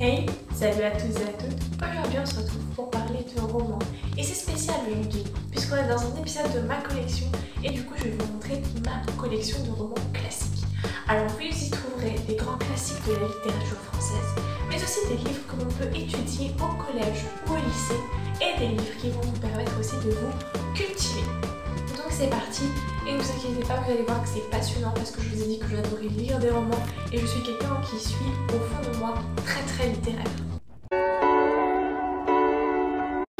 Hey, salut à tous et à toutes. Aujourd'hui on se retrouve pour parler de romans. Et c'est spécial aujourd'hui, puisqu'on est dans un épisode de ma collection et du coup je vais vous montrer ma collection de romans classiques. Alors vous y trouverez des grands classiques de la littérature française, mais aussi des livres que l'on peut étudier au collège ou au lycée et des livres qui vont vous permettre aussi de vous cultiver. Donc c'est parti, et ne vous inquiétez pas, vous allez voir que c'est passionnant parce que je vous ai dit que j'adorais lire des romans et je suis quelqu'un qui suis au fond de moi très littéraire.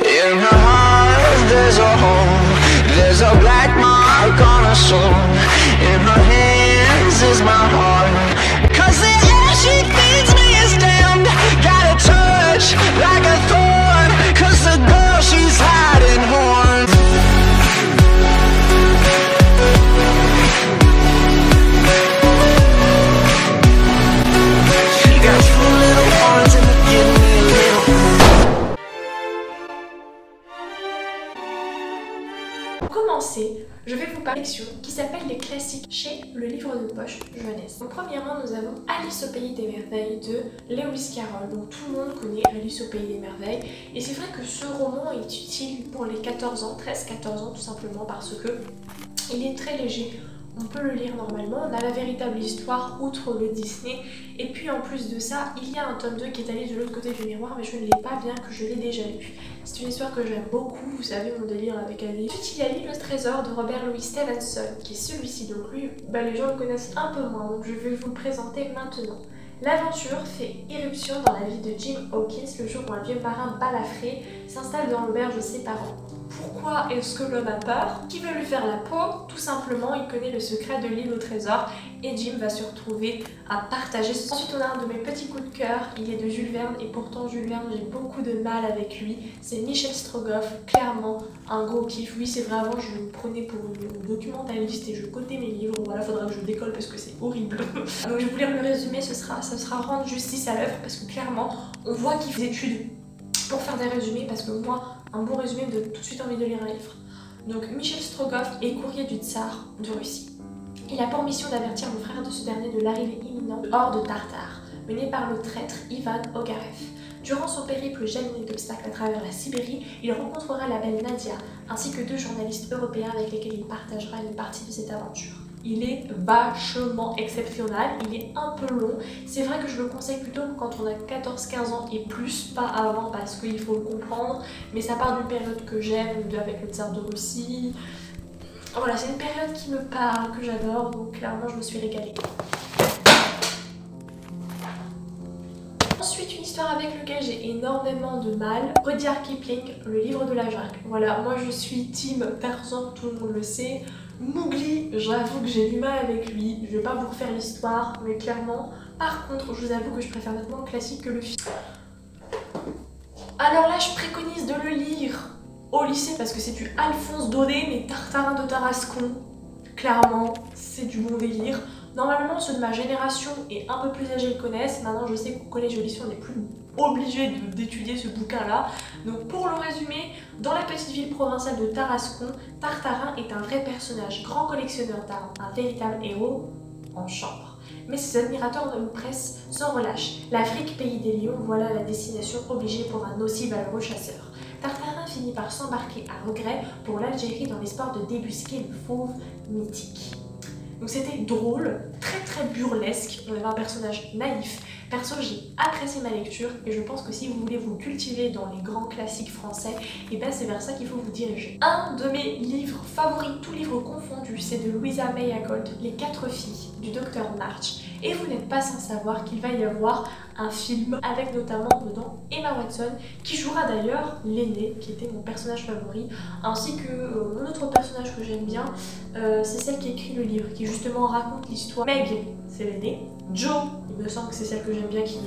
In her heart there's a hole, there's a black mark on her soul. In her hands is my heart, 'cause the air she feeds me is damned. Got a touch like a thorn, 'cause the girl she's hiding horns. She got two little horns and give me a little. Pour commencer, je vais vous parler d'une collection qui s'appelle Les Classiques chez le livre de poche jeunesse. Donc premièrement, nous avons Alice au Pays des Merveilles de Lewis Carroll. Donc tout le monde connaît Alice au Pays des Merveilles. Et c'est vrai que ce roman est utile pour les 14 ans, 13-14 ans tout simplement parce que il est très léger. On peut le lire normalement, on a la véritable histoire outre le Disney, et puis en plus de ça, il y a un tome 2 qui est allé de l'autre côté du miroir, mais je ne l'ai pas bien que je l'ai déjà lu. C'est une histoire que j'aime beaucoup, vous savez mon délire avec Alice. Ensuite il y a L'île au trésor de Robert Louis Stevenson, qui est celui-ci, donc lui, les gens le connaissent un peu moins, donc je vais vous le présenter maintenant. L'aventure fait irruption dans la vie de Jim Hawkins le jour où un vieux marin balafré s'installe dans l'auberge de ses parents. Pourquoi est-ce que l'homme a peur? Qui veut lui faire la peau? Tout simplement, il connaît le secret de l'île au trésor et Jim va se retrouver à partager. Ensuite, on a un de mes petits coups de cœur, il est de Jules Verne et pourtant Jules Verne, j'ai beaucoup de mal avec lui. C'est Michel Strogoff, clairement un gros kiff. Oui, c'est vrai, avant je me prenais pour une documentaliste et je cotais mes livres. Voilà, faudra que je décolle parce que c'est horrible. Donc je vais vous lire le résumé, ça sera rendre justice à l'œuvre parce que clairement, on voit qu'il fait des études pour faire des résumés parce que moi, un bon résumé me donne tout de suite envie de lire un livre. Donc Michel Strogoff est courrier du tsar de Russie. Il a pour mission d'avertir le frère de ce dernier de l'arrivée imminente de l'horde Tartare, menée par le traître Ivan Ogarev. Durant son périple jalonné d'obstacles à travers la Sibérie, il rencontrera la belle Nadia, ainsi que 2 journalistes européens avec lesquels il partagera une partie de cette aventure. Il est vachement exceptionnel, il est un peu long. C'est vrai que je le conseille plutôt quand on a 14-15 ans et plus, pas avant parce qu'il faut le comprendre. Mais ça part d'une période que j'aime, avec le tsar de Russie. Voilà, c'est une période qui me parle, que j'adore, donc clairement je me suis régalée. Ensuite, une histoire avec laquelle j'ai énormément de mal. Rudyard Kipling, Le livre de la jungle. Voilà, moi je suis team Tarzan, tout le monde le sait. Mowgli, j'avoue que j'ai du mal avec lui. Je vais pas vous refaire l'histoire, mais clairement. Par contre, je vous avoue que je préfère nettement le classique que le film. Alors là, je préconise de le lire au lycée parce que c'est du Alphonse Daudet, mais Tartarin de Tarascon. Clairement, c'est du bon délire. Normalement, ceux de ma génération et un peu plus âgés le connaissent. Maintenant, je sais qu'au collège et au lycée, on n'est plus obligé d'étudier ce bouquin-là. Donc, pour le résumer, dans la petite ville provinciale de Tarascon, Tartarin est un vrai personnage, grand collectionneur d'armes, un véritable héros en chambre. Mais ses admirateurs ne le pressent sans relâche. L'Afrique, pays des lions, voilà la destination obligée pour un aussi valeureux chasseur. Tartarin finit par s'embarquer à regret pour l'Algérie dans l'espoir de débusquer le fauve mythique. Donc c'était drôle, très burlesque, on avait un personnage naïf. Perso, j'ai apprécié ma lecture et je pense que si vous voulez vous cultiver dans les grands classiques français, et ben c'est vers ça qu'il faut vous diriger. Un de mes livres favoris, tous livres confondus, c'est de Louisa May Alcott, Les 4 filles du Dr March. Et vous n'êtes pas sans savoir qu'il va y avoir un film avec notamment dedans Emma Watson, qui jouera d'ailleurs l'aînée, qui était mon personnage favori, ainsi que mon autre personnage que j'aime bien, c'est celle qui écrit le livre, qui justement raconte l'histoire. Meg, c'est l'aînée. Joe, il me semble que c'est celle que j'aime bien qui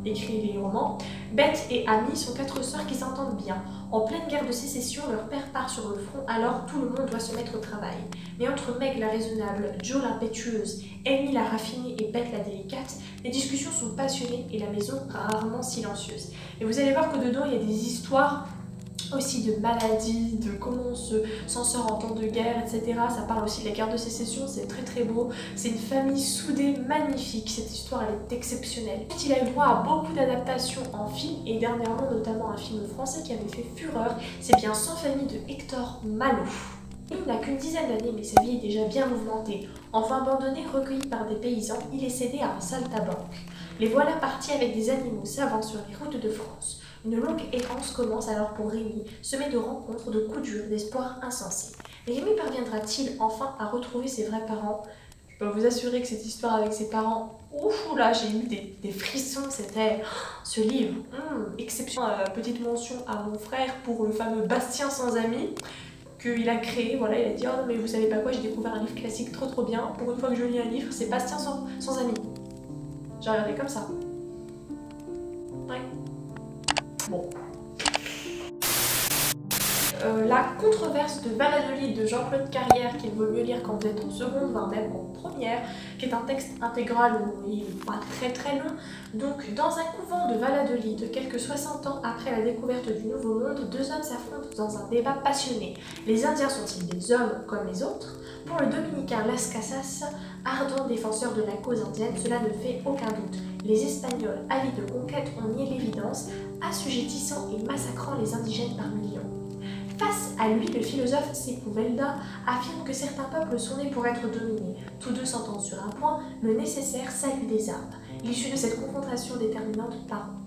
écrit les romans. Beth et Amy sont 4 sœurs qui s'entendent bien. En pleine guerre de sécession, leur père part sur le front, alors tout le monde doit se mettre au travail. Mais entre Meg la raisonnable, Joe l'impétueuse, Amy la raffinée et Beth la délicate, les discussions sont passionnées et la maison rarement silencieuse. Et vous allez voir que dedans, il y a des histoires aussi de maladies, de comment on s'en sort en temps de guerre, etc. Ça parle aussi de la guerre de sécession, c'est très très beau. C'est une famille soudée, magnifique, cette histoire elle est exceptionnelle. Il a eu droit à beaucoup d'adaptations en film et dernièrement notamment un film français qui avait fait fureur, c'est bien Sans famille de Hector Malo. Il n'a qu'une dizaine d'années mais sa vie est déjà bien mouvementée. Enfin abandonné, recueilli par des paysans, il est cédé à un saltimbanque. Les voilà partis avec des animaux savants sur les routes de France. Une longue errance commence alors pour Rémi, semée de rencontres, de coups durs, d'espoirs insensés. Rémi parviendra-t-il enfin à retrouver ses vrais parents? Je peux vous assurer que cette histoire avec ses parents, ouf là, j'ai eu des frissons, c'était ce livre, exceptionnel. Petite mention à mon frère pour le fameux Bastien sans amis qu'il a créé, voilà, il a dit oh non mais vous savez pas quoi, j'ai découvert un livre classique trop bien, pour une fois que je lis un livre, c'est Bastien sans amis. J'ai regardé comme ça. Ouais. Bon. La controverse de Valladolid de Jean-Claude Carrière, qu'il vaut mieux lire quand vous êtes en seconde, voire même en première, qui est un texte intégral où il n'est pas très long. Donc, dans un couvent de Valladolid, quelques 60 ans après la découverte du Nouveau Monde, deux hommes s'affrontent dans un débat passionné. Les Indiens sont-ils des hommes comme les autres? Pour le dominicain Las Casas, ardent défenseur de la cause indienne, cela ne fait aucun doute. Les Espagnols, avides de conquête, ont nié l'évidence, assujettissant et massacrant les indigènes par millions. Face à lui, le philosophe Sepúlveda affirme que certains peuples sont nés pour être dominés. Tous deux s'entendent sur un point, le nécessaire salut des armes. L'issue de cette confrontation déterminante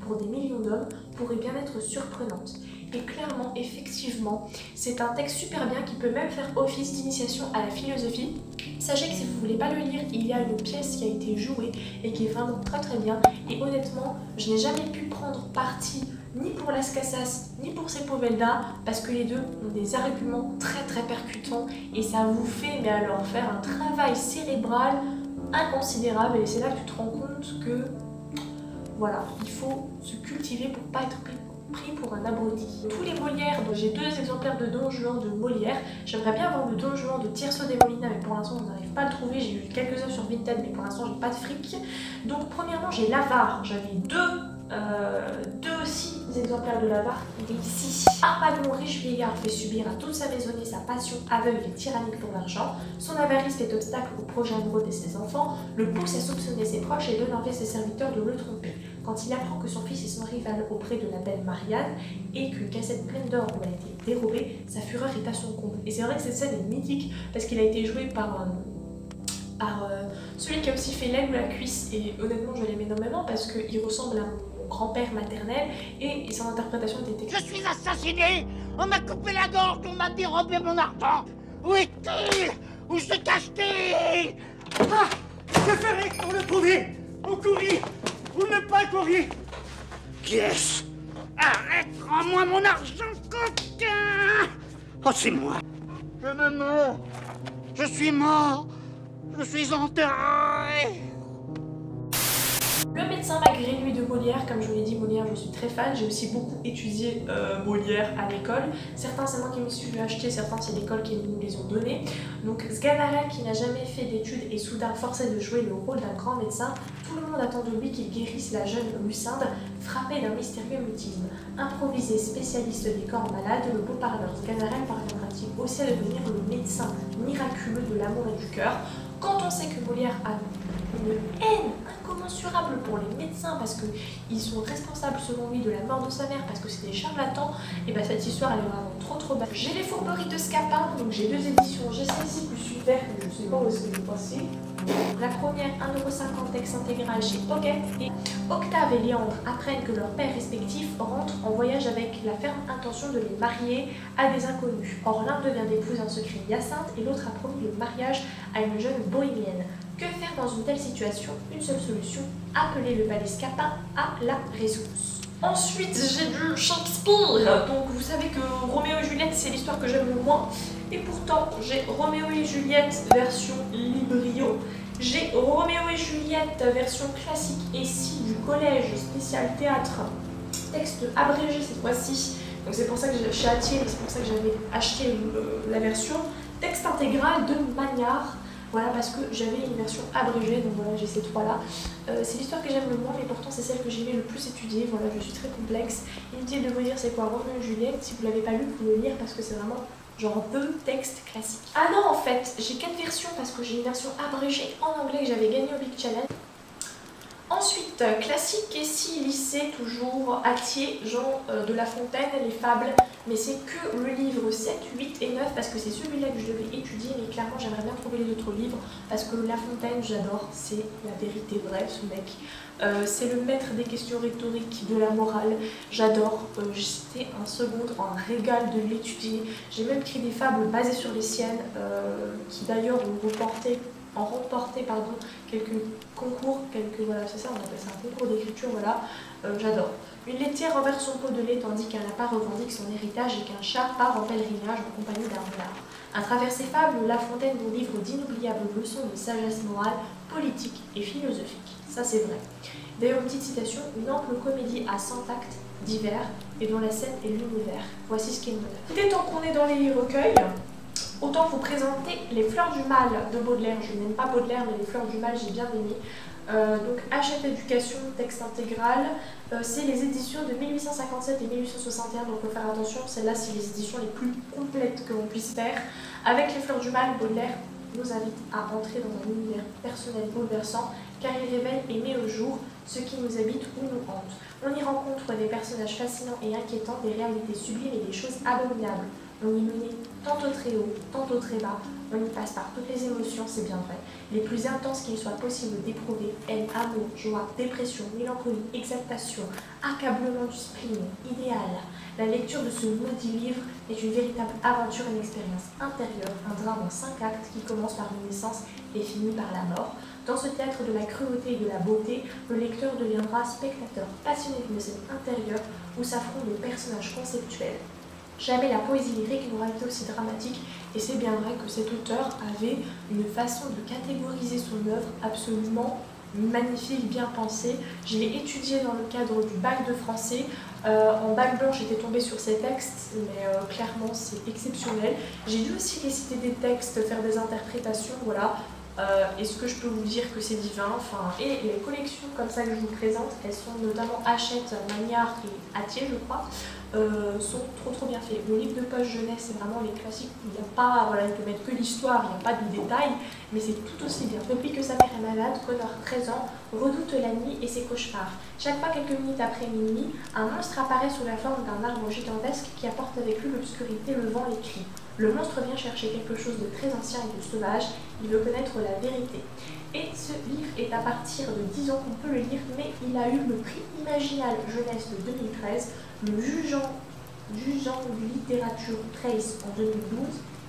pour des millions d'hommes pourrait bien être surprenante. Et clairement, effectivement, c'est un texte super bien qui peut même faire office d'initiation à la philosophie. Sachez que si vous ne voulez pas le lire, il y a une pièce qui a été jouée et qui est vraiment très bien. Et honnêtement, je n'ai jamais pu prendre parti ni pour Las Casas, ni pour Sepúlveda, parce que les deux ont des arguments très percutants et ça vous fait, mais alors, faire un travail cérébral inconsidérable. Et c'est là que tu te rends compte que, voilà, il faut se cultiver pour pas être pris pour un abruti. Tous les Molières, donc j'ai 2 exemplaires de Don Juan de Molière. J'aimerais bien avoir le Don Juan de Tirso de Molina, mais pour l'instant on n'arrive pas à le trouver. J'ai eu quelques-uns sur Vinted, mais pour l'instant j'ai pas de fric. Donc premièrement j'ai l'Avare, j'avais deux aussi exemplaires de l'Avare, il est ici. Harpagon, riche vieillard, fait subir à toute sa maisonnée sa passion aveugle et tyrannique pour l'argent. Son avarice fait obstacle au projet amoureux de ses enfants, le pousse à soupçonner ses proches et donne envie à ses serviteurs de le tromper. Quand il apprend que son fils est son rival auprès de la belle Marianne et qu'une cassette pleine d'or lui a été dérobée, sa fureur est à son comble. Et c'est vrai que cette scène est mythique parce qu'il a été joué par celui qui a aussi fait l'aigle ou la cuisse, et honnêtement je l'aime énormément parce qu'il ressemble à mon grand-père maternel et son interprétation était excellente. Je suis assassiné! On m'a coupé la gorge, on m'a dérobé mon argent! Où est-il? Où se cache-t-il? Ah! Que ferais pour le trouver? Ou courir? Ou ne pas courir? Qui est-ce? Arrête, rends-moi mon argent, coquin! Oh, c'est moi! Je me meurs! Je suis mort! Je suis enterré! Le médecin malgré lui de Molière, comme je vous l'ai dit, Molière je suis très fan, j'ai aussi beaucoup étudié Molière à l'école. Certains c'est moi qui me suis acheté, certains c'est l'école qui nous les ont donnés. Donc Sganarelle qui n'a jamais fait d'études est soudain forcé de jouer le rôle d'un grand médecin. Tout le monde attend de lui qu'il guérisse la jeune Lucinde, frappée d'un mystérieux mutisme. Improvisé spécialiste des corps malades, le beau parleur Sganarelle parviendra-t-il aussi à devenir le médecin miraculeux de l'amour et du cœur? Quand on sait que Molière a une haine incommensurable pour les médecins parce qu'ils sont responsables selon lui de la mort de sa mère parce que c'est des charlatans, et bah cette histoire elle est vraiment trop belle. J'ai les fourberies de Scapin, donc j'ai 2 éditions, j'ai celle-ci plus une verte, je sais pas où est-ce que je vais passer. La première 1,50 € texte intégral chez Pocket, et Octave et Léandre apprennent que leurs pères respectifs rentrent en voyage avec la ferme intention de les marier à des inconnus. Or l'un d'eux vient d'épouser en secret Hyacinthe et l'autre a promis le mariage à une jeune bohémienne. Que faire dans une telle situation? Une seule solution, appeler le palais Scapin à la ressource. Ensuite, j'ai du Shakespeare. Donc vous savez que Roméo et Juliette, c'est l'histoire que j'aime le moins. Et pourtant, j'ai Roméo et Juliette version Librio. J'ai Roméo et Juliette version classique et si du collège spécial théâtre. Texte abrégé cette fois-ci. Donc c'est pour ça que j'ai acheté, c'est pour ça que j'avais acheté la version texte intégral de Magnard. Voilà, parce que j'avais une version abrégée, donc voilà, j'ai ces trois-là. C'est l'histoire que j'aime le moins, mais pourtant c'est celle que j'ai le plus étudiée. Voilà, je suis très complexe. Inutile de vous dire c'est quoi Roméo et Juliette. Si vous l'avez pas lu, vous pouvez le lire parce que c'est vraiment genre deux textes classiques. Ah non, en fait, j'ai 4 versions parce que j'ai une version abrégée en anglais que j'avais gagnée au Big Challenge. Ensuite, classique et si lycée, toujours Atier, Jean de La Fontaine, les fables, mais c'est que le livre 7, 8 et 9 parce que c'est celui-là que je devais étudier, mais clairement j'aimerais bien trouver les autres livres parce que La Fontaine, j'adore, c'est la vérité vraie, ce mec. C'est le maître des questions rhétoriques, de la morale, j'adore, c'était un régal de l'étudier. J'ai même écrit des fables basées sur les siennes, qui d'ailleurs ont remporté quelques concours, voilà, c'est ça, on appelle ça un concours d'écriture, voilà, j'adore. Une laitière renverse son pot de lait tandis qu'un lapin revendique son héritage et qu'un chat part en pèlerinage en compagnie d'un renard. À travers ses fables, La Fontaine nous livre d'inoubliables leçons de sagesse morale, politique et philosophique. Ça c'est vrai. D'ailleurs, une petite citation, une ample comédie à 100 actes divers et dont la scène est l'univers. Voici ce qu'est une œuvre. Dès tant qu'on est dans les recueils, autant vous présenter Les Fleurs du Mal de Baudelaire. Je n'aime pas Baudelaire, mais Les Fleurs du Mal, j'ai bien aimé. Donc Hachette Éducation, texte intégral. C'est les éditions de 1857 et 1861, donc il faut faire attention. Celles-là, c'est les éditions les plus complètes que l'on puisse faire. Avec Les Fleurs du Mal, Baudelaire nous invite à entrer dans un univers personnel bouleversant, car il révèle et met au jour ce qui nous habite ou nous hante. On y rencontre des personnages fascinants et inquiétants, des réalités sublimes et des choses abominables. On y menait tantôt très haut, tantôt très bas, on y passe par toutes les émotions, c'est bien vrai, les plus intenses qu'il soit possible d'éprouver, haine, amour, joie, dépression, mélancolie, exaltation, accablement du spleen, idéal. La lecture de ce maudit livre est une véritable aventure et une expérience intérieure, un drame en 5 actes qui commence par une naissance et finit par la mort. Dans ce théâtre de la cruauté et de la beauté, le lecteur deviendra spectateur passionné d'une scène intérieure où s'affrontent des personnages conceptuels. Jamais la poésie lyrique n'aura été aussi dramatique, et c'est bien vrai que cet auteur avait une façon de catégoriser son œuvre absolument magnifique, bien pensée. Je l'ai étudié dans le cadre du bac de français. En bac blanc, j'étais tombée sur ces textes, mais clairement c'est exceptionnel. J'ai dû aussi réciter des textes, faire des interprétations, voilà. Est-ce que je peux vous dire que c'est divin, et les collections comme ça que je vous présente, elles sont notamment Hachette, Magnard et Atier, je crois, sont trop bien faits. Le livre de poche jeunesse, c'est vraiment les classiques où il n'y a pas, voilà, il peut mettre que l'histoire, il n'y a pas de détails, mais c'est tout aussi bien. Depuis que sa mère est malade, Connor, 13 ans, redoute la nuit et ses cauchemars. Chaque fois, quelques minutes après minuit, un monstre apparaît sous la forme d'un arbre gigantesque qui apporte avec lui l'obscurité, le vent, les cris. Le monstre vient chercher quelque chose de très ancien et de sauvage, il veut connaître la vérité. Et ce livre est à partir de 10 ans qu'on peut le lire, mais il a eu le prix Imaginal Jeunesse de 2013, le jugeant de littérature Trace en 2012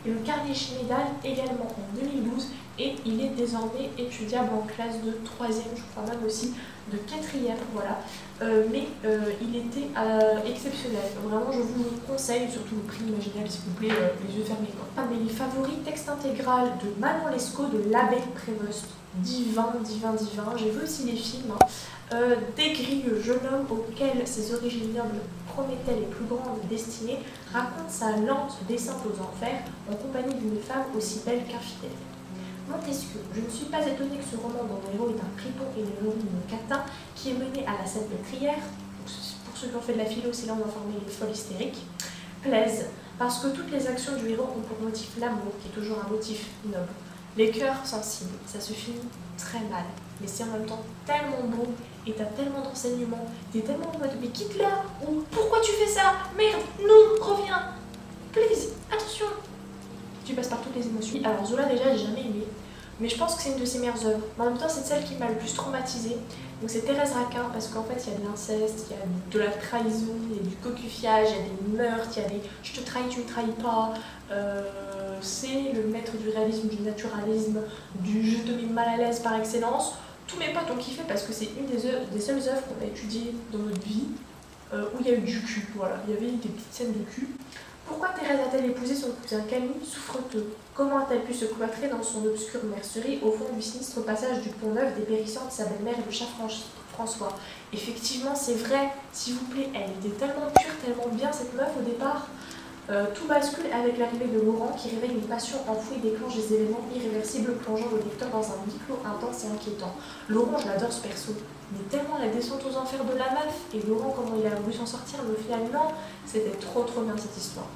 et le Carnegie Medal également en 2012, et il est désormais étudiable en classe de 3e, je crois même aussi, de 4e, voilà. Mais il était exceptionnel. Vraiment, je vous le conseille, surtout le prix Imaginal, s'il vous plaît, les yeux fermés. Ah, mais les favoris, texte intégral de Manon Lescaut, de l'abbé Prévost. Divin. J'ai vu aussi les films. Dégris, le jeune homme auquel ses origines nobles promettaient les plus grandes destinées, raconte sa lente descente aux enfers en compagnie d'une femme aussi belle qu'infidèle. Montesquieu. Je ne suis pas étonnée que ce roman dont le héros est un fripon et le héroïne catin, qui est mené à la Salpêtrière, pour ceux qui ont fait de la philo, c'est là où on va former les folles hystériques, plaise, parce que toutes les actions du héros ont pour motif l'amour, qui est toujours un motif noble. Les cœurs sensibles, ça se finit très mal, mais c'est en même temps tellement beau, et t'as tellement d'enseignements, t'es tellement en mode mais quitte là, ou pourquoi tu fais ça, merde, non, reviens, please, attention. Tu passes par toutes les émotions. Alors Zola déjà j'ai jamais aimé, mais je pense que c'est une de ses meilleures œuvres. Mais en même temps c'est celle qui m'a le plus traumatisée. Donc c'est Thérèse Raquin, parce qu'en fait il y a de l'inceste, il y a de la trahison, il y a du cocufiage, il y a des meurtres, il y a des je te trahis, tu me trahis pas. C'est le maître du réalisme, du naturalisme, du je te mets mal à l'aise par excellence. Tous mes potes ont kiffé parce que c'est une des seules œuvres qu'on a étudiées dans notre vie où il y a eu du cul. Voilà, il y avait des petites scènes de cul. Pourquoi Thérèse a-t-elle épousé son cousin Camille souffreteux? Comment a-t-elle pu se cloîtrer dans son obscure mercerie au fond du sinistre passage du Pont-Neuf, dépérissant de sa belle-mère et le chat François? Effectivement, c'est vrai, s'il vous plaît, elle était tellement pure, tellement bien cette meuf au départ. Tout bascule avec l'arrivée de Laurent qui réveille une passion enfouie et déclenche des événements irréversibles plongeant le lecteur dans un huis clos intense et inquiétant. Laurent, je l'adore ce perso, mais tellement la descente aux enfers de la meuf et Laurent comment il a voulu s'en sortir, mais au final non, c'était trop bien cette histoire.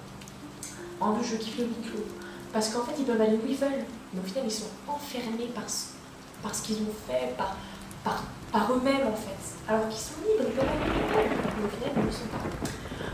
En plus je kiffe le huis clos, parce qu'en fait ils peuvent aller où ils veulent, mais au final ils sont enfermés par ce qu'ils ont fait, par eux-mêmes en fait, alors qu'ils sont libres, ils peuvent aller où ils veulent, mais au final ils ne le sont pas.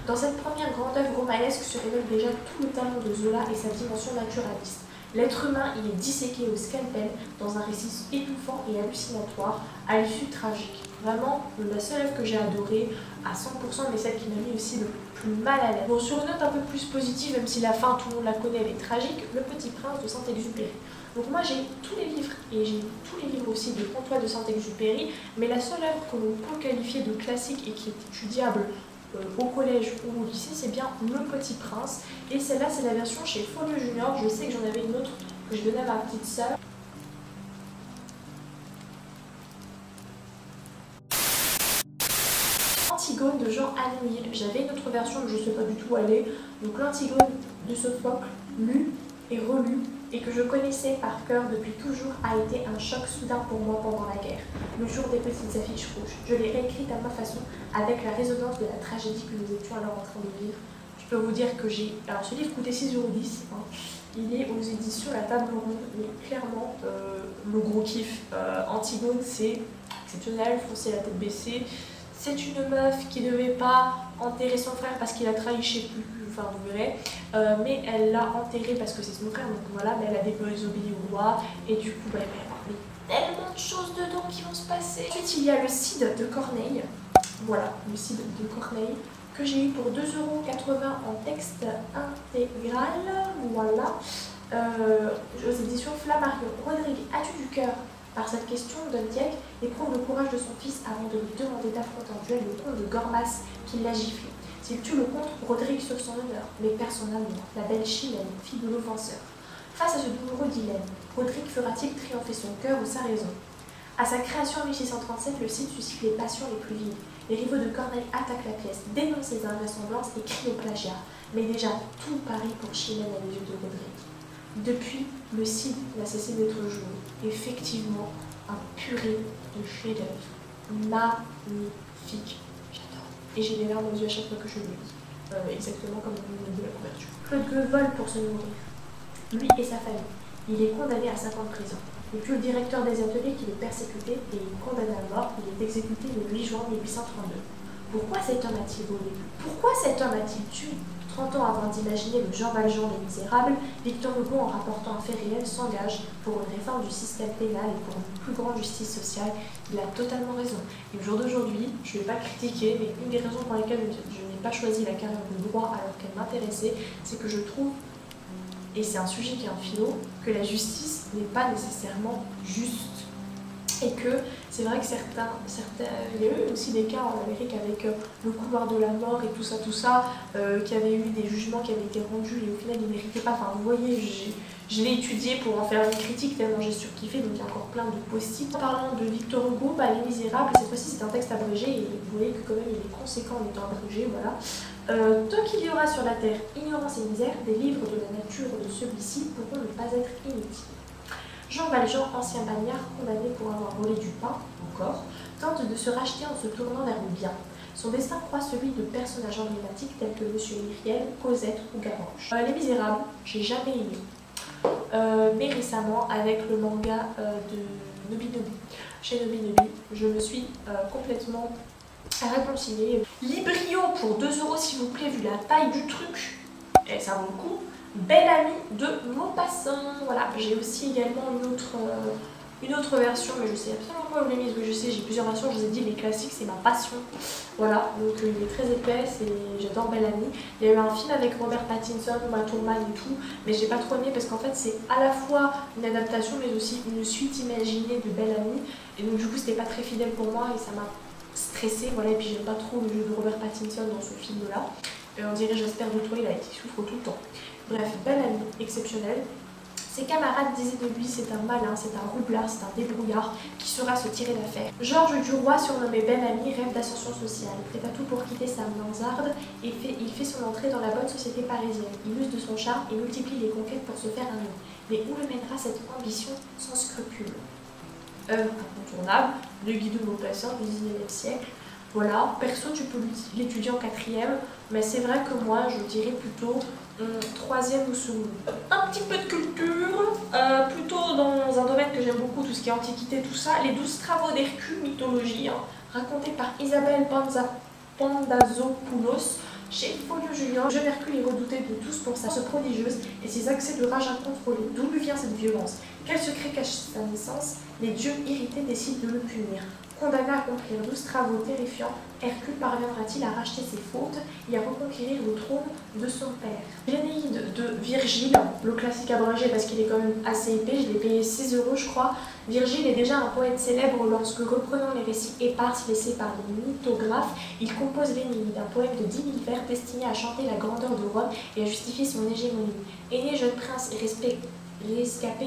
Dans cette première grande œuvre romanesque se révèle déjà tout le talent de Zola et sa dimension naturaliste. L'être humain y est disséqué au scalpel dans un récit étouffant et hallucinatoire à l'issue tragique. Vraiment, la seule œuvre que j'ai adorée à 100%, mais celle qui m'a mis aussi le plus mal à l'aise. Bon, sur une note un peu plus positive, même si la fin, tout le monde la connaît, elle est tragique, Le Petit Prince de Saint-Exupéry. Donc moi j'ai tous les livres, et j'ai tous les livres aussi de Antoine de Saint-Exupéry, mais la seule œuvre que l'on peut qualifier de classique et qui est étudiable au collège ou au lycée, c'est bien Le Petit Prince. Et celle-là, c'est la version chez Folio Junior. Je sais que j'en avais une autre que je donnais à ma petite sœur. Antigone de Jean Anouilh. J'avais une autre version, mais je ne sais pas du tout où elle est. Donc l'Antigone de Sophocle, lue et relue, et que je connaissais par cœur depuis toujours, a été un choc soudain pour moi pendant la guerre. Le jour des petites affiches rouges. Je l'ai réécrite à ma façon, avec la résonance de la tragédie que nous étions alors en train de vivre. Je peux vous dire que j'ai... Alors ce livre coûtait 6,10 €. Hein. Il est aux éditions La Table Ronde, mais clairement, le gros kiff. Antigone, c'est exceptionnel, foncer la tête baissée. C'est une meuf qui ne devait pas enterrer son frère parce qu'il a trahi, je sais plus, enfin vous verrez, mais elle l'a enterré parce que c'est son frère, donc voilà, mais elle a désobéi au roi, et du coup, bah, il y a tellement de choses dedans qui vont se passer. Ensuite, il y a le Cid de Corneille, voilà, le Cid de Corneille, que j'ai eu pour 2,80 € en texte intégral, voilà, aux éditions Flammarion. Rodrigue, as-tu du cœur? Par cette question, Don Dieck éprouve le courage de son fils avant de lui demander d'affronter en duel le comte de Gormas qui l'a giflé. S'il tue le comte, Rodrigue sauve son honneur, mais perd son amour, la belle Chilène, fille de l'offenseur. Face à ce douloureux dilemme, Rodrigue fera-t-il triompher son cœur ou sa raison? À sa création en 1637, le Cid suscite les passions les plus vives. Les rivaux de Corneille attaquent la pièce, dénoncent les invraisemblances et crient au plagiat. Mais déjà, tout parie pour Chilène à les yeux de Rodrigue. Depuis, le Cid n'a cessé d'être joué. Effectivement, un purée de chef-d'œuvre. Magnifique. J'adore. Et j'ai les larmes aux yeux à chaque fois que je le lis. Exactement comme vous me dit la couverture. Claude Gueux vole pour se nourrir. Lui et sa famille. Il est condamné à 5 ans de prison. Et puis le directeur des ateliers qui le persécutait et est condamné à mort, il est exécuté le 8 juin 1832. Pourquoi cet homme a-t-il volé? Pourquoi cet homme a-t-il tué? 30 ans avant d'imaginer le Jean Valjean des Misérables, Victor Hugo, en rapportant un fait réel, s'engage pour une réforme du système pénal et pour une plus grande justice sociale. Il a totalement raison. Et au jour d'aujourd'hui, je ne vais pas critiquer, mais une des raisons pour lesquelles je n'ai pas choisi la carrière de droit alors qu'elle m'intéressait, c'est que je trouve, et c'est un sujet qui est un philo, que la justice n'est pas nécessairement juste. Et que c'est vrai que il y a eu aussi des cas en Amérique avec le couloir de la mort et tout ça, qui avait eu des jugements qui avaient été rendus et au final ils ne méritaient pas. Enfin vous voyez, je l'ai étudié pour en faire une critique tellement j'ai surkiffé, donc il y a encore plein de post-it. En parlant de Victor Hugo, Les Misérables, cette fois-ci c'est un texte abrégé et vous voyez que quand même il est conséquent en étant abrégé, voilà. Tant qu'il y aura sur la terre ignorance et misère, des livres de la nature de celui-ci pourront ne pas être inutiles. Jean Valjean, ancien bagnard, condamné pour avoir volé du pain, encore, tente de se racheter en se tournant vers le bien. Son destin croit celui de personnages emblématiques tels que Monsieur Myriel, Cosette ou Gavroche. Les Misérables, j'ai jamais aimé. Mais récemment, avec le manga de Nobinobi, chez Nobinobi, je me suis complètement réconciliée. Librio pour 2 € s'il vous plaît, vu la taille du truc, et ça vaut le coup. Belle Amie de Maupassant. Voilà, j'ai aussi également une autre version, mais je sais absolument pas où je l'ai mise. Oui, je sais, j'ai plusieurs versions, je vous ai dit, les classiques, c'est ma passion. Voilà, donc il est très épais, j'adore Belle Amie. Il y a eu un film avec Robert Pattinson, Uma Thurman et tout, mais j'ai pas trop aimé parce qu'en fait, c'est à la fois une adaptation, mais aussi une suite imaginée de Belle Amie. Et donc, du coup, c'était pas très fidèle pour moi et ça m'a stressée. Voilà, et puis j'aime pas trop le jeu de Robert Pattinson dans ce film-là. On dirait J'espère de toi, il souffre tout le temps. Bref, Belle Amie, exceptionnelle. Ses camarades disaient de lui c'est un malin, c'est un roublard, c'est un débrouillard qui saura se tirer d'affaire. Georges Duroy, surnommé Ben Ami, rêve d'ascension sociale. Prêt à tout pour quitter sa mansarde, il fait son entrée dans la bonne société parisienne. Il use de son charme et multiplie les conquêtes pour se faire un nom. Mais où le mènera cette ambition sans scrupule? Œuvre incontournable, de Guy de Maupassant du 19e siècle. Voilà, perso tu peux l'étudier en 4e, mais c'est vrai que moi je dirais plutôt 3e ou seconde. Un petit peu de culture, plutôt dans un domaine que j'aime beaucoup, tout ce qui est antiquité, tout ça, les 12 travaux d'Hercule, mythologie, racontés par Isabelle Pandazopoulos, chez Folio Junior. Le jeune Hercule est redouté de tous pour sa force prodigieuse et ses accès de rage incontrôlés. D'où lui vient cette violence? Quel secret cache sa naissance? Les dieux irrités décident de le punir. Condamné à accomplir 12 travaux terrifiants, Hercule parviendra-t-il à racheter ses fautes et à reconquérir le trône de son père? L'Énéide de Virgile, le classique abrégé parce qu'il est quand même assez épais, je l'ai payé 6 € je crois. Virgile est déjà un poète célèbre lorsque, reprenant les récits épars laissés par les mythographes, il compose l'Énéide, un poème de 10 000 vers destiné à chanter la grandeur de Rome et à justifier son hégémonie. Aîné, jeune prince et rescapé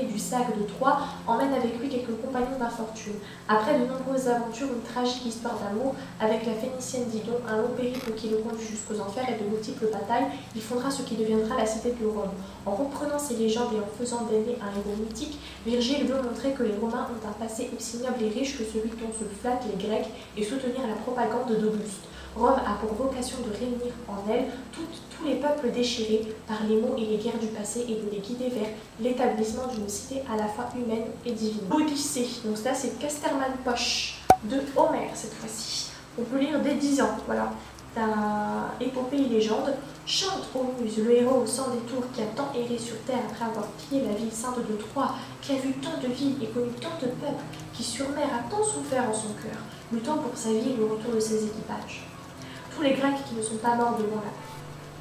du sac de Troie, emmène avec lui quelques compagnons d'infortune. Après de nombreuses aventures, une tragique histoire d'amour avec la Phénicienne Didon, un long périple qui le conduit jusqu'aux enfers et de multiples batailles, il fondera ce qui deviendra la cité de Rome. En reprenant ces légendes et en faisant d'Aînée un héros mythique, Virgile veut montrer que les Romains ont un passé aussi noble et riche que celui dont se flattent les Grecs et soutenir la propagande d'Auguste. Rome a pour vocation de réunir en elle tous les peuples déchirés par les maux et les guerres du passé et de les guider vers l'établissement d'une cité à la fois humaine et divine. L'Odyssée, donc ça c'est Casterman Poche de Homère cette fois-ci. On peut lire dès 10 ans, voilà. Épopée et légende, chante aux muses le héros au sang des tours qui a tant erré sur terre après avoir pillé la ville sainte de Troie, qui a vu tant de villes et connu tant de peuples, qui sur mer a tant souffert en son cœur, luttant pour sa vie et le retour de ses équipages. Tous les Grecs qui ne sont pas morts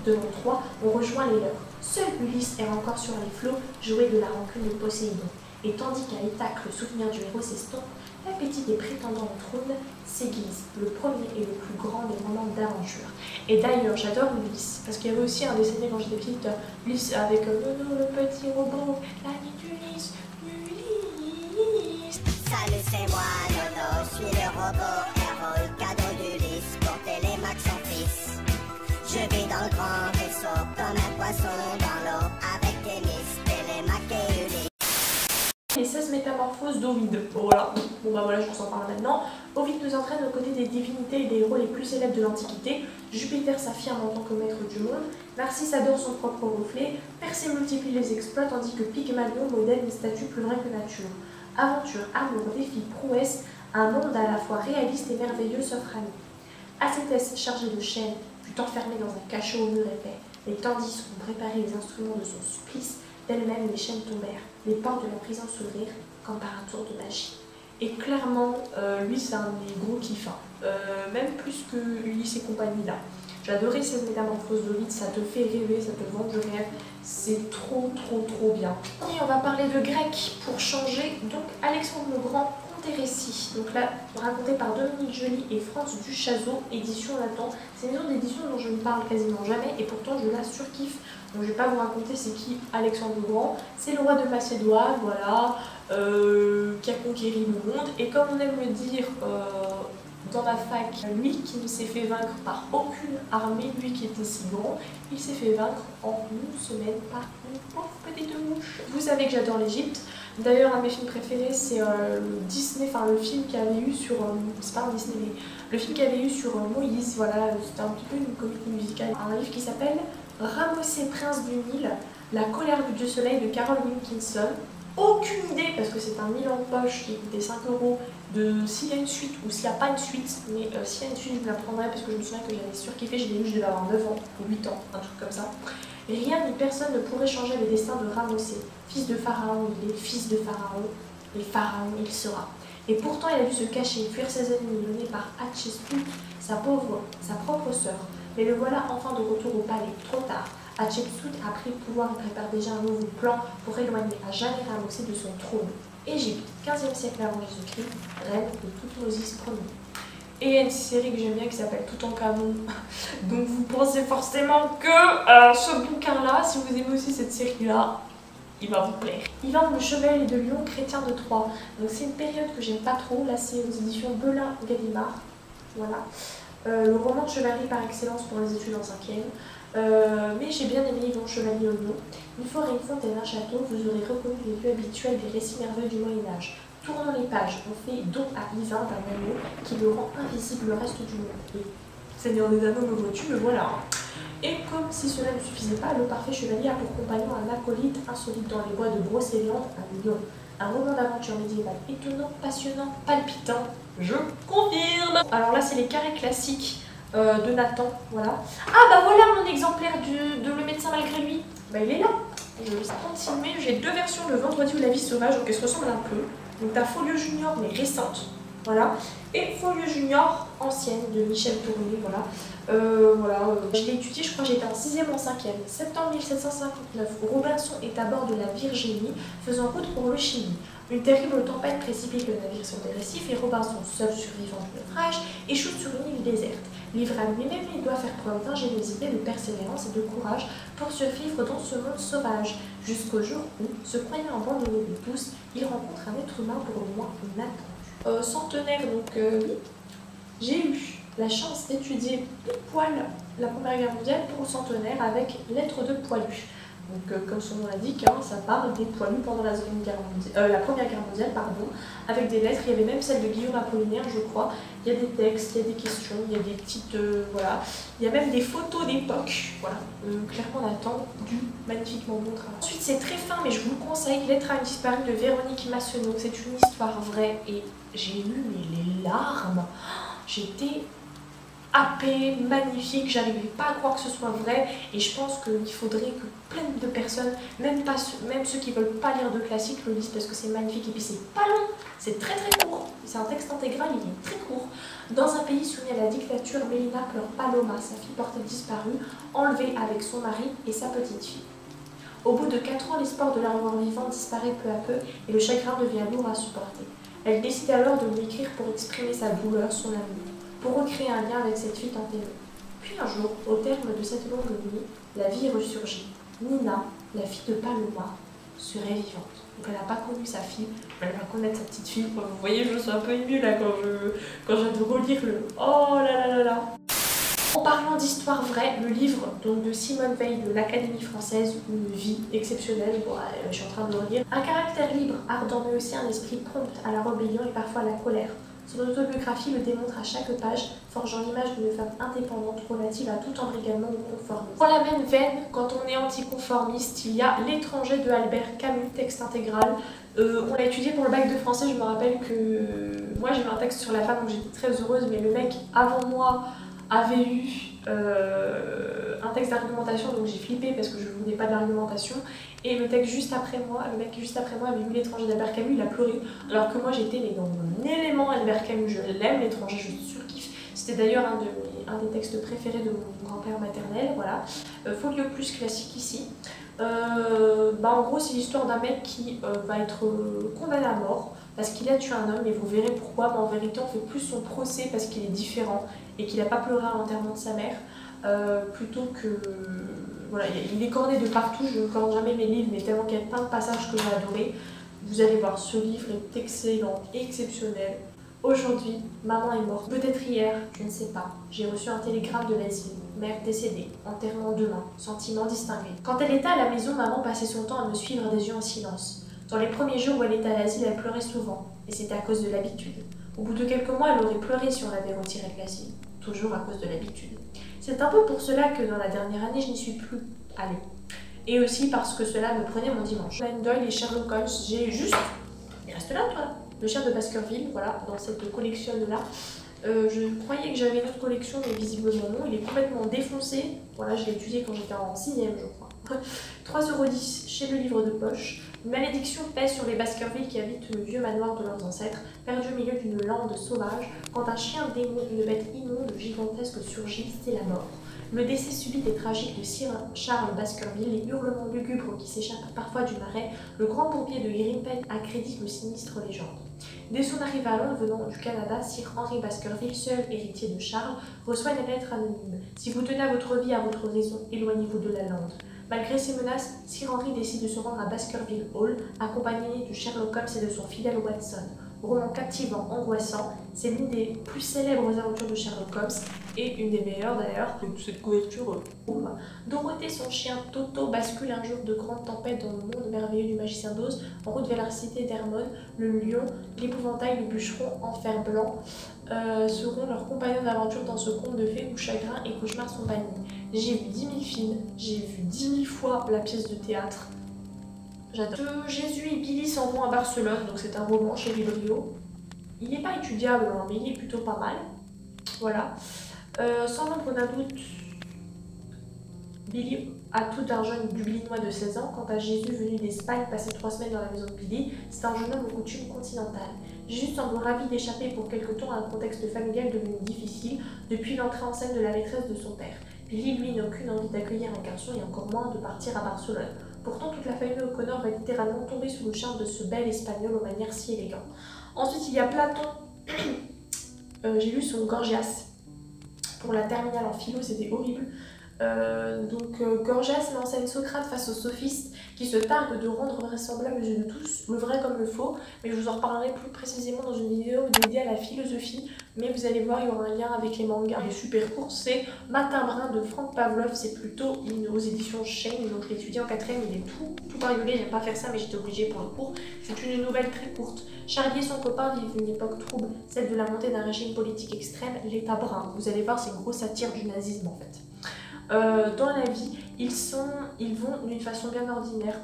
devant Troie ont rejoint les leurs. Seul Ulysse est encore sur les flots, joué de la rancune de Poséidon. Et tandis qu'à Ithaque le souvenir du héros s'estompe, l'appétit des prétendants au trône s'aiguise. Le premier et le plus grand des romans d'aventure. Et d'ailleurs, j'adore Ulysse, parce qu'il y avait aussi un dessin quand j'étais petite, Ulysse avec Nono le petit robot, la nuit d'Ulysse, Ulysse. Salut, c'est moi, Nono, je suis le robot, héros, cadeau d'Ulysse, pour Télémaque son fils. Je vis dans le grand vaisseau, comme un poisson dans l'eau, avec Thémis, Télémaque et Ulysse. Les 16 métamorphoses d'Ovide. Voilà, bon bah voilà, je vous en parle maintenant. Ovide nous entraîne aux côtés des divinités et des héros les plus célèbres de l'Antiquité. Jupiter s'affirme en tant que maître du monde, Narcisse adore son propre reflet, Persée multiplie les exploits tandis que Pygmalion modèle une statue plus vraie que nature. Aventure, amour, défi, prouesse, un monde à la fois réaliste et merveilleux s'offre à nous. Acétès, chargé de chaînes, fut enfermé dans un cachot au mur épais. Les Tandis ont préparé les instruments de son supplice, d'elles-mêmes les chaînes tombèrent, les portes de la prison s'ouvrirent, comme par un tour de magie. Et clairement, lui c'est un des gros kiffs, même plus que Ulysse et compagnie là. J'adorais cette métamorphose d'Ovide, ça te fait rêver, ça te vend du rêve, c'est trop bien. Et on va parler de grec pour changer, donc Alexandre le Grand, conte et récits. Donc là, raconté par Dominique Joly et France Duchazot, édition Nathan. C'est une maison d'édition dont je ne parle quasiment jamais et pourtant je la surkiffe. Donc je ne vais pas vous raconter c'est qui Alexandre le Grand, c'est le roi de Macédoine, voilà, qui a conquéri le monde. Et comme on aime le dire dans la fac, lui qui ne s'est fait vaincre par aucune armée, lui qui était si grand, il s'est fait vaincre en une semaine par une pauvre petite mouche. Vous savez que j'adore l'Égypte. D'ailleurs, un de mes films préférés, c'est Disney, enfin le film qu'il y avait eu sur, c'est pas un Disney, mais le film qu'il y avait eu sur Moïse, voilà, c'était un petit peu une comédie musicale. Un livre qui s'appelle Ramsès Prince du Nil, la colère du dieu soleil de Carol Wilkinson. Aucune idée, parce que c'est un 1000 ans de poche qui coûtait 5 €, de s'il y a une suite ou s'il n'y a pas une suite, mais s'il y a une suite, je me la prendrai parce que je me souviens que j'avais surkiffé, je l'ai lu, je devais avoir 9 ans ou 8 ans, un truc comme ça. Rien ni personne ne pourrait changer le destin de Ramsès. Fils de Pharaon, il est fils de Pharaon, et Pharaon il sera. Et pourtant il a dû se cacher, fuir ses ennemis, menés par Hatshepsut, sa propre sœur. Mais le voilà enfin de retour au palais, trop tard. Hatshepsut a pris le pouvoir et prépare déjà un nouveau plan pour éloigner à jamais Ramsès de son trône. Égypte, 15e siècle avant Jésus-Christ, reine de Toutmosis Ier. Et il y a une série que j'aime bien qui s'appelle Toutankhamon. Donc vous pensez forcément que ce bouquin-là, si vous aimez aussi cette série-là, il va vous plaire. Yvan le Chevalier de Lyon, chrétien de Troyes. Donc c'est une période que j'aime pas trop. Là c'est aux éditions Belin-Gallimard. Voilà. Le roman de chevalerie par excellence pour les études en 5e. Mais j'ai bien aimé Yvan Chevalier au Lyon. Une forêt, une fontaine, un château, vous aurez reconnu les lieux habituels des récits merveilleux du Moyen-Âge. Tournons les pages, on fait don à Yvain d'un anneau qui le rend invisible le reste du monde. Et Seigneur des Anneaux, me vois-tu, me voilà. Et comme si cela ne suffisait pas, le parfait chevalier a pour compagnon un acolyte insolite dans les bois de Brocéliande, un lion. Un roman d'aventure médiévale étonnant, passionnant, palpitant, je confirme. Alors là c'est les carrés classiques de Nathan, voilà. Ah bah voilà mon exemplaire de Le médecin malgré lui, bah il est là. Je vais continuer, j'ai 2 versions de Vendredi ou la vie sauvage, donc elles se ressemblent un peu. Donc t'as Folio Junior mais récente, voilà. Et Folio Junior ancienne de Michel Tourné, voilà. Je l'ai étudié, je crois que j'étais en 6e ou en 5e. Septembre 1759, Robinson est à bord de la Virginie, faisant route pour le Chili. Une terrible tempête précipite le navire sur des récifs et Robinson, seul survivant du naufrage, échoue sur une île déserte. Livré à lui-même, il doit faire preuve d'ingéniosité, de persévérance et de courage pour survivre dans ce monde sauvage, jusqu'au jour où, se croyant abandonné de tous, il rencontre un être humain pour le moins inattendu. Centenaire, donc oui, j'ai eu la chance d'étudier pile poil la Première Guerre mondiale pour le centenaire avec Lettres de poilus. Donc comme son nom l'indique, hein, ça parle des poilus pendant la Première Guerre mondiale, pardon, avec des lettres. Il y avait même celle de Guillaume Apollinaire, je crois. Il y a des textes, il y a des questions, il y a des petites... voilà. Il y a même des photos d'époque. Voilà. Clairement, on attend du magnifiquement bon travail. Ensuite, c'est très fin, mais je vous le conseille, Lettre à une disparue de Véronique Massenot. C'est une histoire vraie et j'ai eu les larmes. J'étais happée, magnifique, j'arrivais pas à croire que ce soit vrai et je pense qu'il faudrait que plein de personnes, même ceux qui veulent pas lire de classique, le lisent parce que c'est magnifique et puis c'est pas long, c'est très court, c'est un texte intégral, il est très court. Dans un pays soumis à la dictature, Mélina pleure Paloma, sa fille portée disparue, enlevée avec son mari et sa petite fille. Au bout de 4 ans, l'espoir de la revoir vivante disparaît peu à peu et le chagrin devient lourd à supporter. Elle décide alors de lui écrire pour exprimer sa douleur, son amour, pour recréer un lien avec cette fille tant aimée. Puis un jour, au terme de cette longue nuit, la vie ressurgit. Nina, la fille de Paloma, serait vivante. Donc elle n'a pas connu sa fille, mais elle va connaître sa petite fille. Vous voyez, je suis un peu émue là quand je viens de relire le... Oh là là là là. En parlant d'histoire vraie, le livre donc, de Simone Veil de l'Académie française, une vie exceptionnelle, bon, je suis en train de le relire. Un caractère libre, ardent mais aussi un esprit prompt à la rébellion et parfois à la colère. Son autobiographie le démontre à chaque page, forgeant l'image d'une femme indépendante relative à tout embrigadement ou conformisme. Dans la même veine, quand on est anticonformiste, il y a L'étranger de Albert Camus, texte intégral. On l'a étudié pour le bac de français, je me rappelle que moi j'ai eu un texte sur la femme donc j'étais très heureuse, mais le mec avant moi avait eu un texte d'argumentation, donc j'ai flippé parce que je ne voulais pas d'argumentation. Et le mec juste après moi avait lu L'étranger d'Albert Camus, il a pleuré. Alors que moi j'étais dans mon élément Albert Camus, je l'aime, L'étranger, je surkiffe. C'était d'ailleurs un des textes préférés de mon grand-père maternel, voilà. Folio plus classique ici. En gros c'est l'histoire d'un mec qui va être condamné à mort parce qu'il a tué un homme et vous verrez pourquoi, mais en vérité on fait plus son procès parce qu'il est différent et qu'il n'a pas pleuré à l'enterrement de sa mère plutôt que... Voilà, il est corné de partout, je ne corne jamais mes livres mais tellement qu'il y a plein de passages que j'ai adorés. Vous allez voir, ce livre est excellent, exceptionnel. Aujourd'hui, maman est morte. Peut-être hier, je ne sais pas. J'ai reçu un télégramme de l'asile. Mère décédée, enterrement demain, sentiment distingué. Quand elle était à la maison, maman passait son temps à me suivre des yeux en silence. Dans les premiers jours où elle était à l'asile, elle pleurait souvent, et c'était à cause de l'habitude. Au bout de quelques mois, elle aurait pleuré si on l'avait retirée de l'asile, toujours à cause de l'habitude. C'est un peu pour cela que dans la dernière année, je n'y suis plus allée. Et aussi parce que cela me prenait mon dimanche. Conan Doyle et Sherlock Holmes, j'ai juste... Il reste là, toi. Le chien de Baskerville, voilà, dans cette collection-là. Je croyais que j'avais une autre collection, mais visiblement non. Il est complètement défoncé. Voilà, je l'ai étudié quand j'étais en 6e, je crois. 3,10 € chez le livre de poche. Une malédiction pèse sur les Baskerville qui habitent le vieux manoir de leurs ancêtres, perdus au milieu d'une lande sauvage. Quand un chien démon, une bête immonde, gigantesque surgit, c'est la mort. Le décès subit et tragique de Sir Charles Baskerville, les hurlements lugubres qui s'échappent parfois du marais, le grand pompier de Grimpen accrédite le sinistre légende. Dès son arrivée à Londres venant du Canada, Sir Henry Baskerville, seul héritier de Charles, reçoit une lettre anonyme. Si vous tenez à votre vie, à votre raison, éloignez-vous de la lande. Malgré ces menaces, Sir Henry décide de se rendre à Baskerville Hall, accompagné de Sherlock Holmes et de son fidèle Watson. Roman captivant, angoissant, c'est l'une des plus célèbres aventures de Sherlock Holmes et une des meilleures d'ailleurs. Cette couverture. Dorothée, son chien Toto, bascule un jour de grande tempête dans le monde merveilleux du magicien d'Oz, en route vers la cité d'Hermone. Le lion, l'épouvantail, le bûcheron, Enfer Blanc seront leurs compagnons d'aventure dans ce conte de fées où chagrin et cauchemar sont bannis. J'ai vu 10 000 films, j'ai vu 10 000 fois la pièce de théâtre. J'adore. Jésus et Billy s'en vont à Barcelone, donc c'est un roman chez Librio. Il n'est pas étudiable, hein, mais il est plutôt pas mal. Voilà. Sans l'ombre d'un doute, Billy a tout d'un jeune dublinois de 16 ans. Quant à Jésus, venu d'Espagne, passer 3 semaines dans la maison de Billy, c'est un jeune homme aux coutumes continentales. Jésus semble ravi d'échapper pour quelque temps à un contexte familial devenu difficile depuis l'entrée en scène de la maîtresse de son père. Billy, lui, n'a aucune envie d'accueillir un garçon et encore moins de partir à Barcelone. Pourtant, toute la famille O'Connor va littéralement tomber sous le charme de ce bel espagnol aux manières si élégantes. Ensuite, il y a Platon. J'ai lu son Gorgias pour la terminale en philo, c'était horrible. Gorgias met en scène Socrate face aux sophistes qui se targuent de rendre vraisemblable aux yeux de tous le vrai comme le faux, mais je vous en reparlerai plus précisément dans une vidéo dédiée à la philosophie, mais vous allez voir, il y aura un lien avec les mangas. Il est super court, c'est Matin brun de Frank Pavlov, c'est plutôt aux éditions Shane, donc l'étudié en 4ème, il est tout bariolé, j'aime pas faire ça mais j'étais obligée pour le cours. C'est une nouvelle très courte. Charlie et son copain vivent une époque trouble, celle de la montée d'un régime politique extrême, l'État brun. Vous allez voir, c'est une grosse satire du nazisme en fait. Dans la vie, ils vont d'une façon bien ordinaire.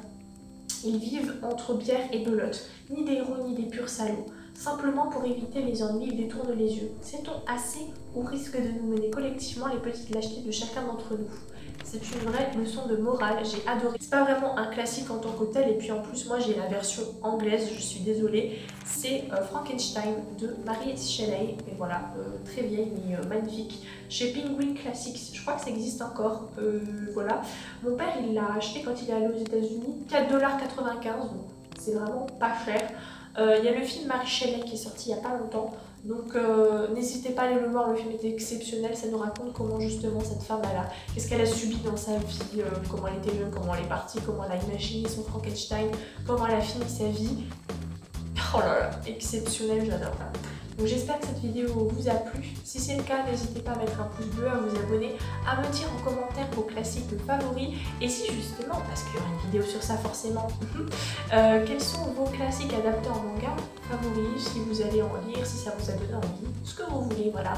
Ils vivent entre bière et belote, ni des héros ni des purs salauds. Simplement pour éviter les ennuis, ils détournent les yeux. Sait-on assez ou risque de nous mener collectivement les petites lâchetés de chacun d'entre nous? C'est une vraie leçon de morale, j'ai adoré. C'est pas vraiment un classique en tant que tel, et puis en plus moi j'ai la version anglaise, je suis désolée. C'est Frankenstein de Mary Shelley, et voilà, très vieille mais magnifique. Chez Penguin Classics, je crois que ça existe encore, voilà. Mon père il l'a acheté quand il est allé aux États-Unis, 4,95 $, donc c'est vraiment pas cher. Il y a le film Mary Shelley qui est sorti il n'y a pas longtemps, donc n'hésitez pas à aller le voir, le film est exceptionnel, ça nous raconte comment justement cette femme, qu'est-ce qu'elle a subi dans sa vie, comment elle était jeune, comment elle est partie, comment elle a imaginé son Frankenstein, comment elle a fini sa vie. Oh là là, exceptionnel, j'adore. Donc j'espère que cette vidéo vous a plu. Si c'est le cas, n'hésitez pas à mettre un pouce bleu, à vous abonner, à me dire en commentaire vos classiques favoris. Et si justement, parce qu'il y aura une vidéo sur ça forcément, quels sont vos classiques adaptés en manga favoris, si vous allez en lire, si ça vous a donné envie, ce que vous voulez, voilà.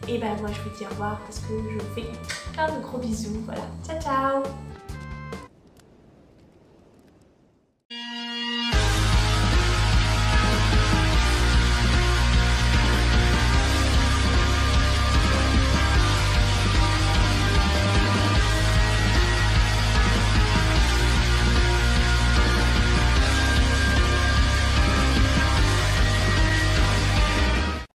Et ben moi je vous dis au revoir parce que je vous fais plein de gros bisous, voilà. Ciao ciao.